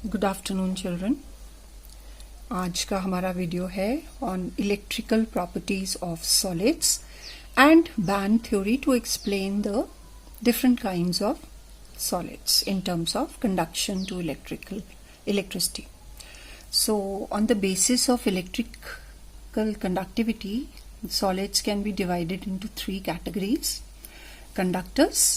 Good afternoon children. आज का हमारा वीडियो है on electrical properties of solids and band theory to explain the different kinds of solids in terms of conduction to electricity. So on the basis of electrical conductivity, solids can be divided into three categories: conductors,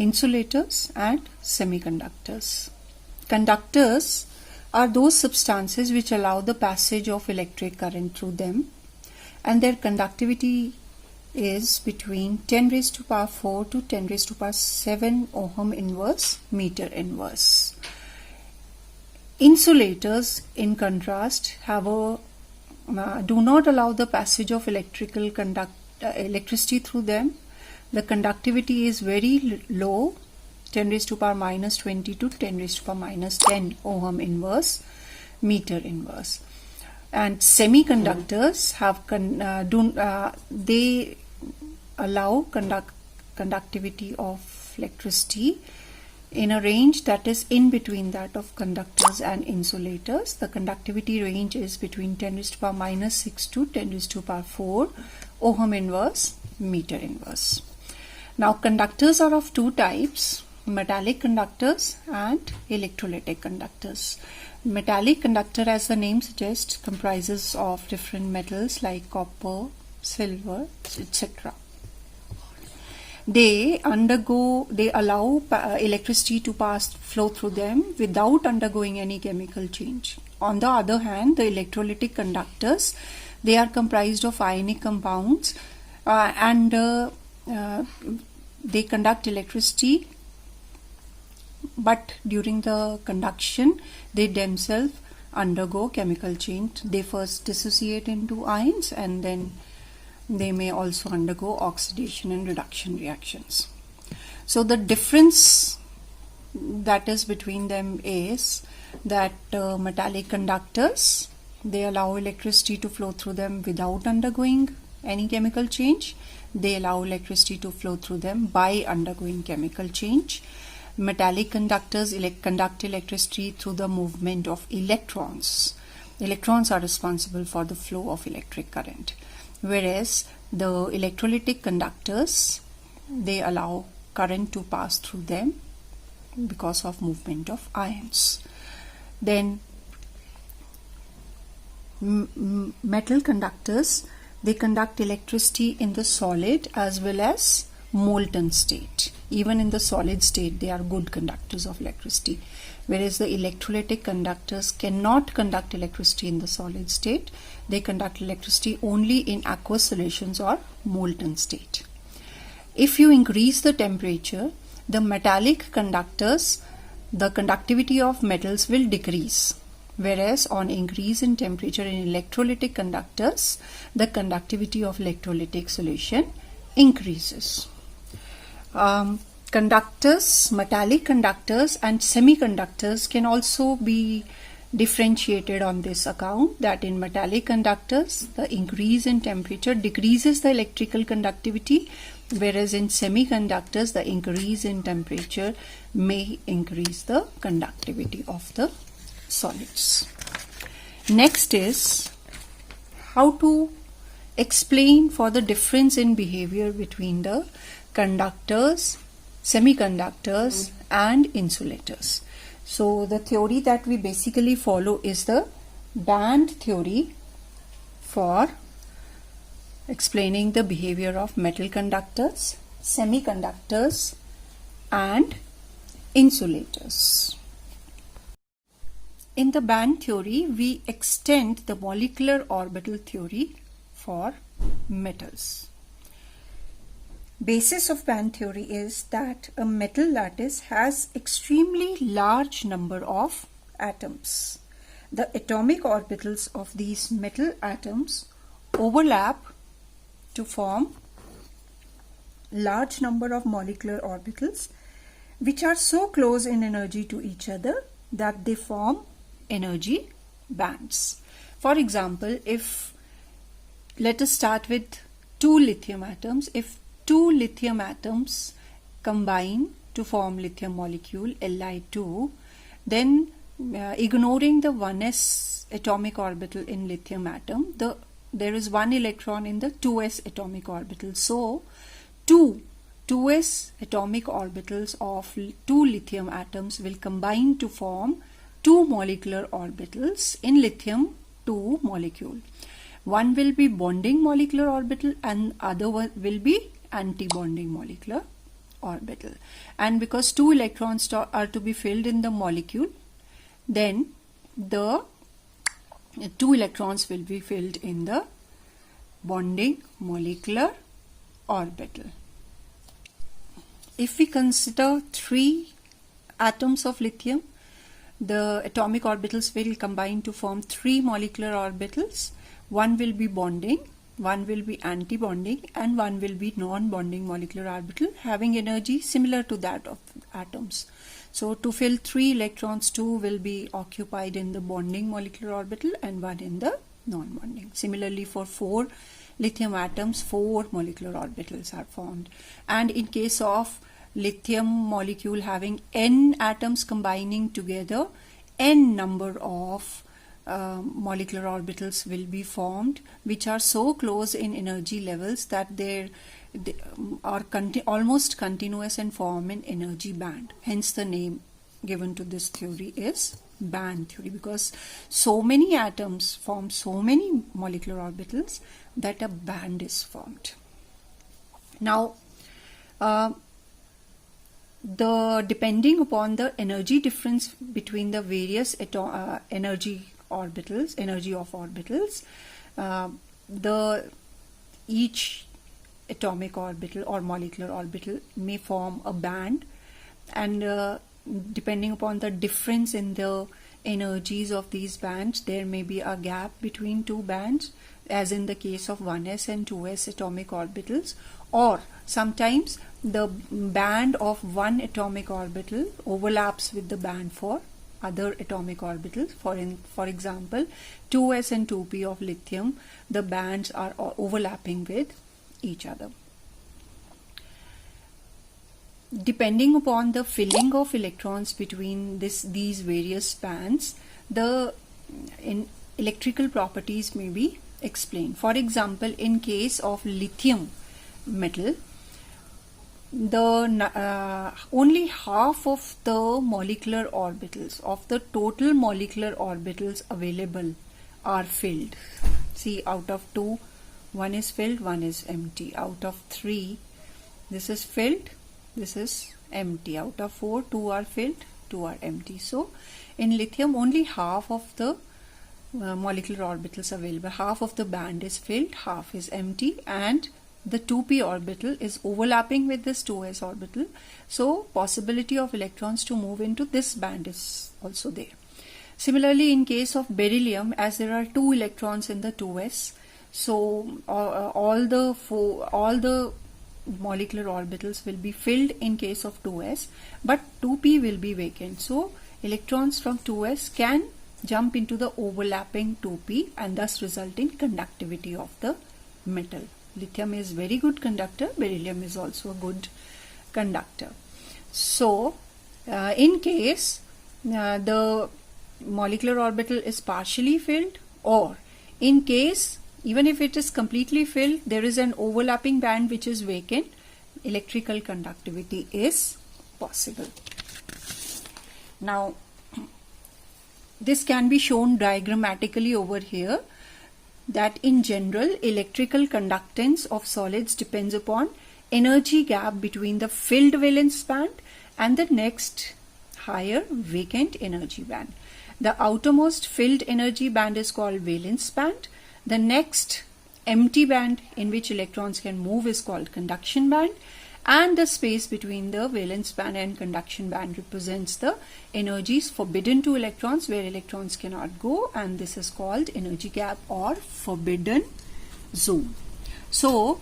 insulators and semiconductors. Conductors are those substances which allow the passage of electric current through them, and their conductivity is between 10 raised to power 4 to 10 raised to power 7 ohm inverse meter inverse. Insulators, in contrast, do not allow the passage of electricity through them. The conductivity is very low, 10 raised to power minus 20 to 10 raised to power minus 10 ohm inverse meter inverse. And semiconductors they allow conductivity of electricity in a range that is in between that of conductors and insulators. The conductivity range is between 10 raised to power minus 6 to 10 raised to power 4 ohm inverse meter inverse. Now conductors are of two types: metallic conductors and electrolytic conductors. Metallic conductor, as the name suggests, comprises of different metals like copper, silver, etc. They allow electricity to flow through them without undergoing any chemical change. On the other hand, the electrolytic conductors, they are comprised of ionic compounds and they conduct electricity, but during the conduction they themselves undergo chemical change. They first dissociate into ions and then they may also undergo oxidation and reduction reactions. So the difference that is between them is that metallic conductors, they allow electricity to flow through them without undergoing any chemical change. They allow electricity to flow through them by undergoing chemical change. Metallic conductors conduct electricity through the movement of electrons. Electrons are responsible for the flow of electric current, whereas the electrolytic conductors, they allow current to pass through them because of movement of ions. Then metal conductors, they conduct electricity in the solid as well as molten state. Even in the solid state, they are good conductors of electricity, whereas the electrolytic conductors cannot conduct electricity in the solid state. They conduct electricity only in aqueous solutions or molten state. If you increase the temperature, the metallic conductors, the conductivity of metals will decrease, whereas on increase in temperature in electrolytic conductors, the conductivity of electrolytic solution increases. Conductors, metallic conductors and semiconductors can also be differentiated on this account, that in metallic conductors the increase in temperature decreases the electrical conductivity, whereas in semiconductors the increase in temperature may increase the conductivity of the solids. Next is how to explain for the difference in behavior between the conductors, semiconductors and insulators. So the theory that we basically follow is the band theory for explaining the behavior of metal conductors, semiconductors and insulators. In the band theory, we extend the molecular orbital theory for metals. Basis of band theory is that a metal lattice has extremely large number of atoms. The atomic orbitals of these metal atoms overlap to form large number of molecular orbitals which are so close in energy to each other that they form energy bands. For example, if let us start with two lithium atoms. If two lithium atoms combine to form lithium molecule Li2, Then ignoring the 1s atomic orbital in lithium atom, there is one electron in the 2s atomic orbital. So 2s atomic orbitals of two lithium atoms will combine to form two molecular orbitals in lithium 2 molecule. One will be bonding molecular orbital and other one will be anti-bonding molecular orbital. And because two electrons are to be filled in the molecule, then the two electrons will be filled in the bonding molecular orbital. If we consider three atoms of lithium, the atomic orbitals will combine to form three molecular orbitals. One will be bonding, one will be anti-bonding, and one will be non-bonding molecular orbital having energy similar to that of atoms. So to fill three electrons, two will be occupied in the bonding molecular orbital and one in the non-bonding. Similarly, for four lithium atoms, four molecular orbitals are formed. And in case of lithium molecule having n atoms combining together, n number of molecular orbitals will be formed, which are so close in energy levels that they are almost continuous and form an energy band. Hence the name given to this theory is band theory, because so many atoms form so many molecular orbitals that a band is formed. Now, depending upon the energy difference between the various energy of orbitals, each atomic orbital or molecular orbital may form a band, and depending upon the difference in the energies of these bands, there may be a gap between two bands, as in the case of 1s and 2s atomic orbitals, or sometimes the band of one atomic orbital overlaps with the band for other atomic orbitals. For example, 2s and 2p of lithium, the bands are overlapping with each other. Depending upon the filling of electrons between these various bands, the electrical properties may be explained. For example, in case of lithium metal, only half of the molecular orbitals of the total molecular orbitals available are filled. See, out of 2, 1 is filled, 1 is empty. Out of 3, this is filled, this is empty. Out of 4, 2 are filled, 2 are empty. So in lithium, only half of the molecular orbitals available, half of the band is filled, half is empty, and the 2p orbital is overlapping with this 2s orbital. So possibility of electrons to move into this band is also there. Similarly, in case of beryllium, as there are 2 electrons in the 2s, so all the molecular orbitals will be filled in case of 2s, but 2p will be vacant. So electrons from 2s can jump into the overlapping 2p and thus result in conductivity of the metal. Lithium is very good conductor, beryllium is also a good conductor. So in case the molecular orbital is partially filled, or in case even if it is completely filled, there is an overlapping band which is vacant, electrical conductivity is possible. Now, this can be shown diagrammatically over here, that in general electrical conductance of solids depends upon energy gap between the filled valence band and the next higher vacant energy band. The outermost filled energy band is called valence band. The next empty band in which electrons can move is called conduction band, and the space between the valence band and conduction band represents the energies forbidden to electrons, where electrons cannot go, and this is called energy gap or forbidden zone. So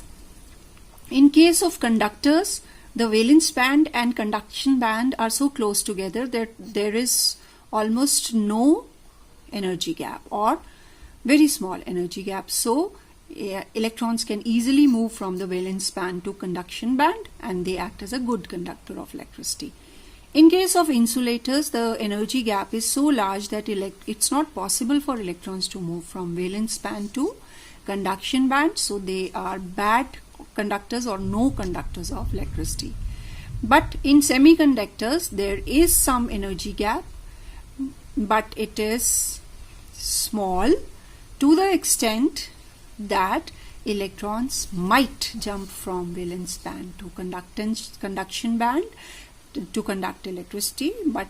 in case of conductors, the valence band and conduction band are so close together that there is almost no energy gap or very small energy gap. So electrons can easily move from the valence band to conduction band, and they act as a good conductor of electricity. In case of insulators, the energy gap is so large that it's not possible for electrons to move from valence band to conduction band, so they are bad conductors or no conductors of electricity. But in semiconductors, there is some energy gap, but it is small to the extent that electrons might jump from valence band to conduction band to conduct electricity, but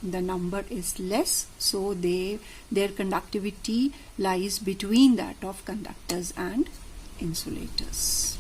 the number is less, so their conductivity lies between that of conductors and insulators.